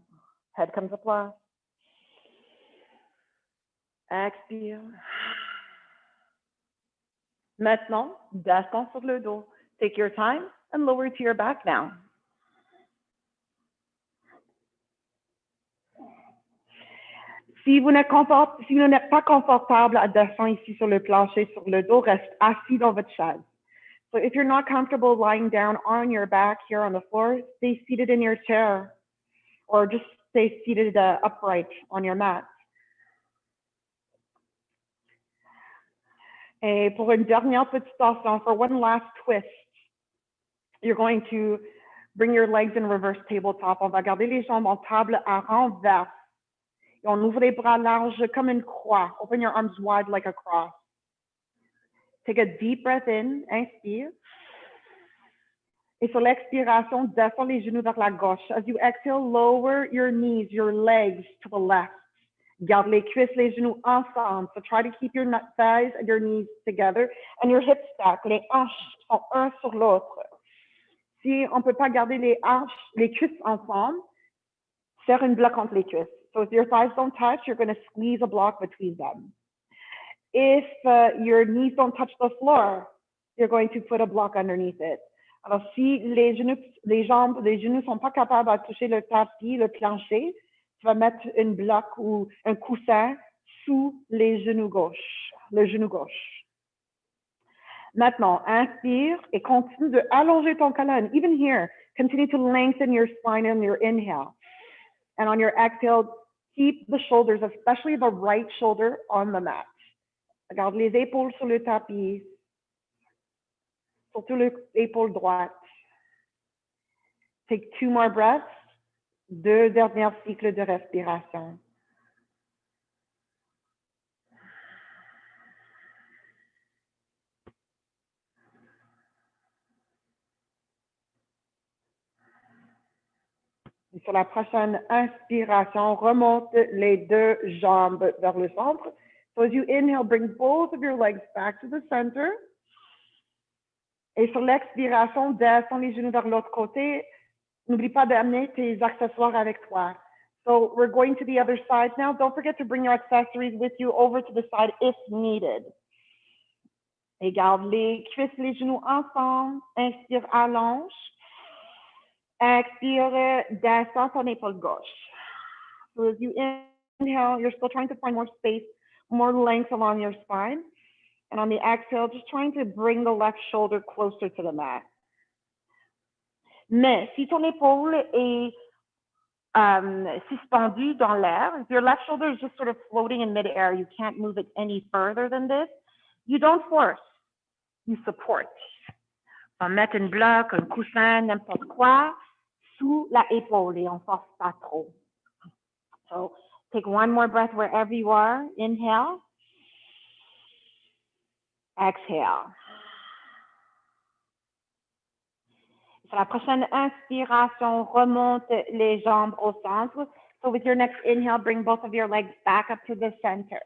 Head comes up last. Expire. Maintenant, descends sur le dos. Take your time and lower to your back now. Si vous n'êtes pas confortable à descendre ici sur le plancher, sur le dos, reste assis dans votre chaise. So if you're not comfortable lying down on your back here on the floor, stay seated in your chair or just stay seated upright on your mat. Et pour une dernière petite ascension, for one last twist, you're going to bring your legs in reverse tabletop. On va garder les jambes en table à renverse. Et on ouvre les bras larges comme une croix. Open your arms wide like a cross. Take a deep breath in. Inspire. Et sur l'expiration, descends les genoux vers la gauche. As you exhale, lower your knees, your legs to the left. Garde les cuisses, les genoux ensemble. So try to keep your thighs and your knees together and your hips stack. Les hanches sont un sur l'autre. Si on ne peut pas garder les hanches, les cuisses ensemble, serre une bloc entre les cuisses. So if your thighs don't touch, you're going to squeeze a block between them. If your knees don't touch the floor, you're going to put a block underneath it. Alors, si les genoux, les jambes, les genoux sont pas capables de toucher le tapis, le plancher, tu vas mettre une bloc ou un coussin sous les genoux gauche, le genou gauche. Maintenant, inspire et continue de allonger ton colonne. Even here, continue to lengthen your spine on your inhale. And on your exhale, keep the shoulders, especially the right shoulder, on the mat. Garde les épaules sur le tapis, surtout l'épaule droite. Take 2 more breaths. 2 derniers cycles de respiration. Et sur la prochaine inspiration, remonte les 2 jambes vers le centre. So as you inhale, bring both of your legs back to the center. Et sur l'expiration, descends les genoux vers l'autre côté. N'oublie pas d'amener tes accessoires avec toi. So we're going to the other side now. Don't forget to bring your accessories with you over to the side if needed. Et garde les cuisses, les genoux ensemble. Inspire, allonge. Expire, descends ton épaule gauche. So as you inhale, you're still trying to find more space, more length along your spine. And on the exhale, just trying to bring the left shoulder closer to the mat. Mais si ton épaule est suspendue dans l'air, if your left shoulder is just sort of floating in midair, you can't move it any further than this, you don't force, you support. On va mettre une bloc, un coussin, n'importe quoi, sous la épaule et on force pas trop. So take one more breath wherever you are. Inhale. Exhale. Sur la prochaine inspiration, remonte les jambes au centre. So with your next inhale, bring both of your legs back up to the center.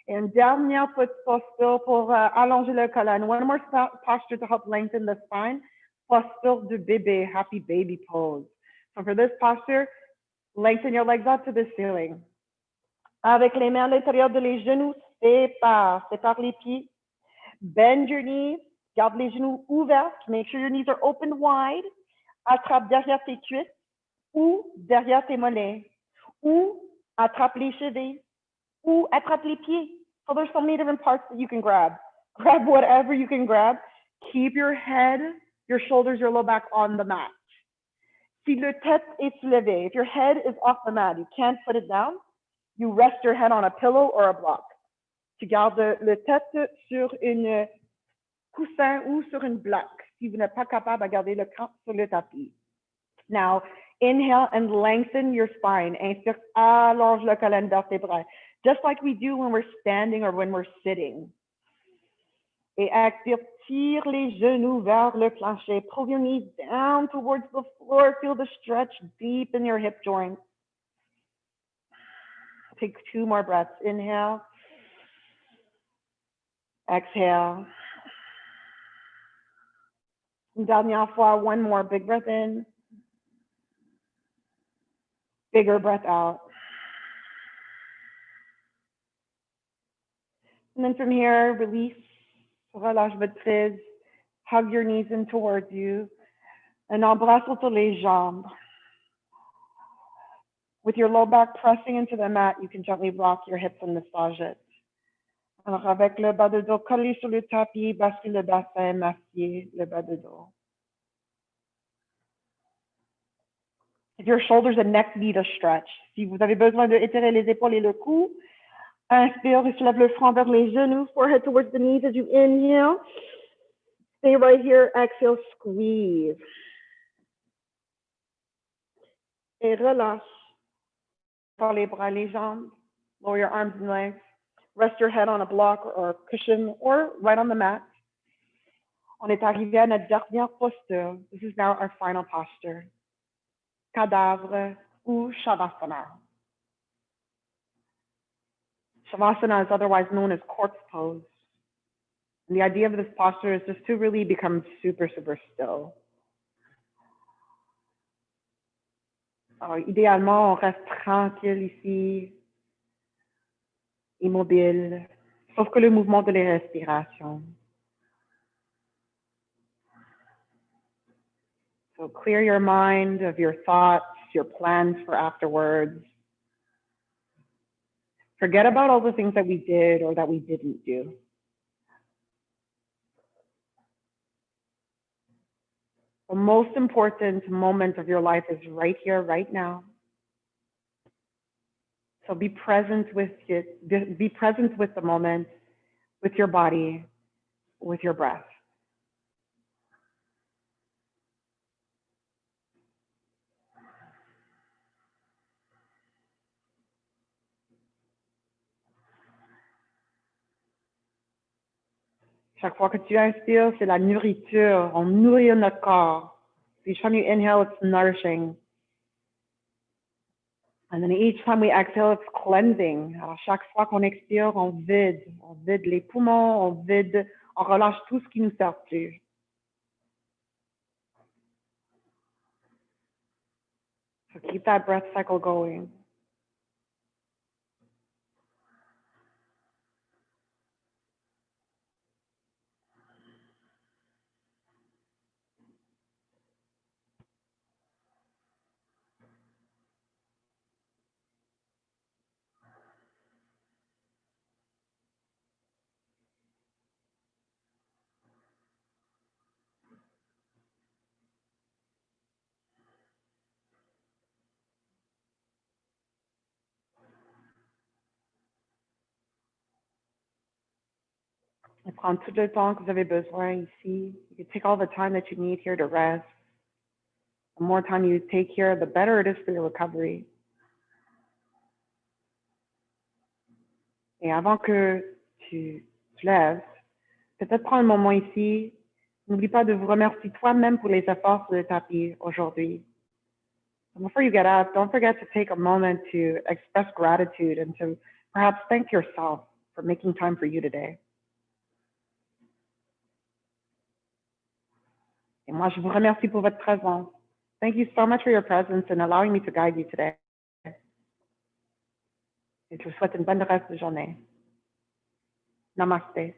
Et une dernière petite posture pour allonger le colonne. One more posture to help lengthen the spine. Posture du bébé, happy baby pose. So for this posture, lengthen your legs up to the ceiling. Avec les mains à l'intérieur de les genoux, sépare les pieds. Bend your knees. Garde les genoux ouverts. Make sure your knees are open wide. Attrape derrière tes cuisses ou derrière tes mollets. Ou attrape les chevilles. Ou attrape les pieds. So there's so many different parts that you can grab. Grab whatever you can grab. Keep your head, your shoulders, your low back on the mat. Si le tête est soulevée, if your head is off the mat, you can't put it down, you rest your head on a pillow or a block. Tu gardes le tête sur une coussin ou sur une bloc si vous n'êtes pas capable de garder le camp sur le tapis. Now, inhale and lengthen your spine. Inspire, allonge le colonne vertébrale, just like we do when we're standing or when we're sitting. Et expire, tire les genoux vers le plancher. Pull your knees down towards the floor. Feel the stretch deep in your hip joints. Take 2 more breaths. Inhale. Exhale. Dernière fois, one more big breath in. Bigger breath out. And then from here, release. Relâche votre prise. Hug your knees in towards you. And embrasse autour les jambes. With your low back pressing into the mat, you can gently rock your hips and massage it. Alors, avec le bas de dos collé sur le tapis, bascule le bassin, massez le bas de dos. If your shoulders and neck need a stretch, si vous avez besoin d'étirer les épaules et le cou, Inspire et soulève le front vers les genoux, forehead towards the knees as you inhale. Stay right here. Exhale, squeeze. Et relâche. Par les bras, les jambes. Lower your arms and legs. Rest your head on a block or a cushion or right on the mat. On est arrivé à notre dernière posture. This is now our final posture. Cadavre ou Shavasana. Shavasana is otherwise known as corpse pose. And the idea of this posture is just to really become super, super still. Alors, idéalement, on reste tranquille ici, immobile, sauf que le mouvement de la respiration. So clear your mind of your thoughts, your plans for afterwards. Forget about all the things that we did or that we didn't do. The most important moment of your life is right here, right now. So be present with it, be present with the moment, with your body, with your breath. Chaque fois que tu inspires, c'est la nourriture. On nourrit notre corps. Each time you inhale, it's nourishing. And then each time we exhale, it's cleansing. Alors, chaque fois qu'on expire, on vide les poumons, on relâche tout ce qui nous sert plus. So keep that breath cycle going. Et prendre tout le temps que vous avez besoin ici. You can take all the time that you need here to rest. The more time you take here, the better it is for your recovery. Et avant que tu te lèves, peut-être prendre un moment ici. N'oublie pas de vous remercier toi-même pour les efforts sur le tapis aujourd'hui. And before you get up, don't forget to take a moment to express gratitude and to perhaps thank yourself for making time for you today. Et moi, je vous remercie pour votre présence. Thank you so much for your presence and allowing me to guide you today. Et je vous souhaite une bonne reste de journée. Namaste.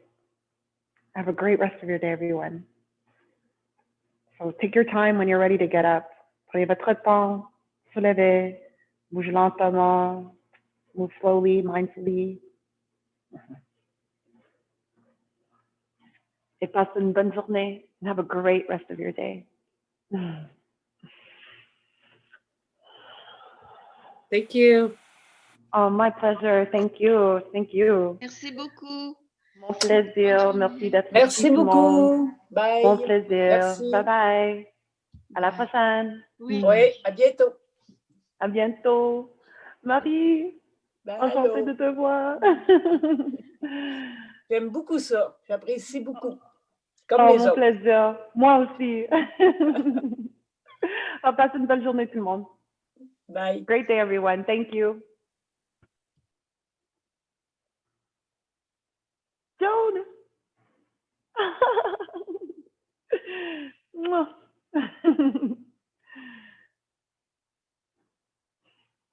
Have a great rest of your day, everyone. So take your time when you're ready to get up. Prenez votre temps, soulevez, bougez lentement, move slowly, mindfully. Et passe une bonne journée and have a great rest of your day. Thank you. Oh, my pleasure. Thank you. Thank you. Merci beaucoup. Mon plaisir. Merci d'être ici. Merci tout le monde. beaucoup. Bye. Mon plaisir. Merci. Bye bye. À la prochaine. Oui. Oui, à bientôt. À bientôt. Marie, Bye, enchantée allô. de te voir. J'aime beaucoup ça. J'apprécie beaucoup. Comme Oh, les mon autres. plaisir. Moi aussi. On passe une belle journée tout le monde. Bye. Great day, everyone. Thank you. Joan.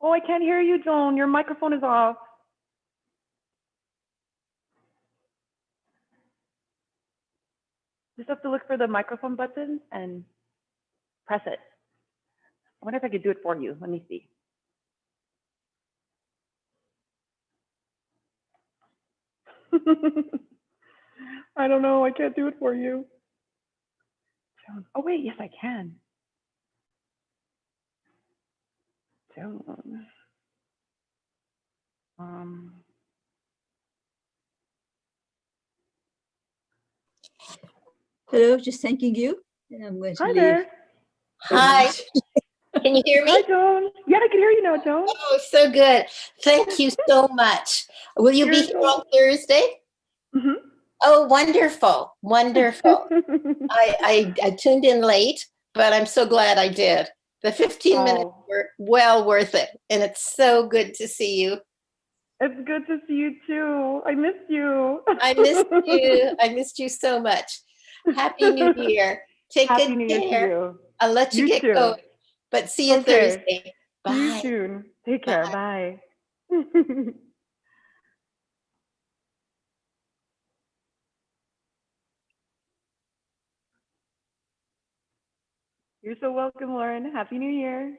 Oh, I can't hear you, Joan. Your microphone is off. Just have to look for the microphone button and press it. I wonder if I could do it for you. Let me see. I don't know. I can't do it for you. Joan. Oh, wait. Yes, I can. Joan. Hello, just thanking you. And I'm going to Hi leave. there. Hi, can you hear Hi, me? Joan. Yeah, I can hear you now, Joan. Oh, so good. Thank you so much. Will you be here on Thursday? Mhm. Oh, wonderful, wonderful. I tuned in late, but I'm so glad I did. The 15 minutes were well worth it, and it's so good to see you. It's good to see you too. I missed you. I missed you. I missed you so much. Happy New Year. Take Happy good New Year to care. you. I'll let you get too. going, but see you Thursday. See you Bye. soon. Take care. Bye. You're so welcome, Lauren. Happy New Year.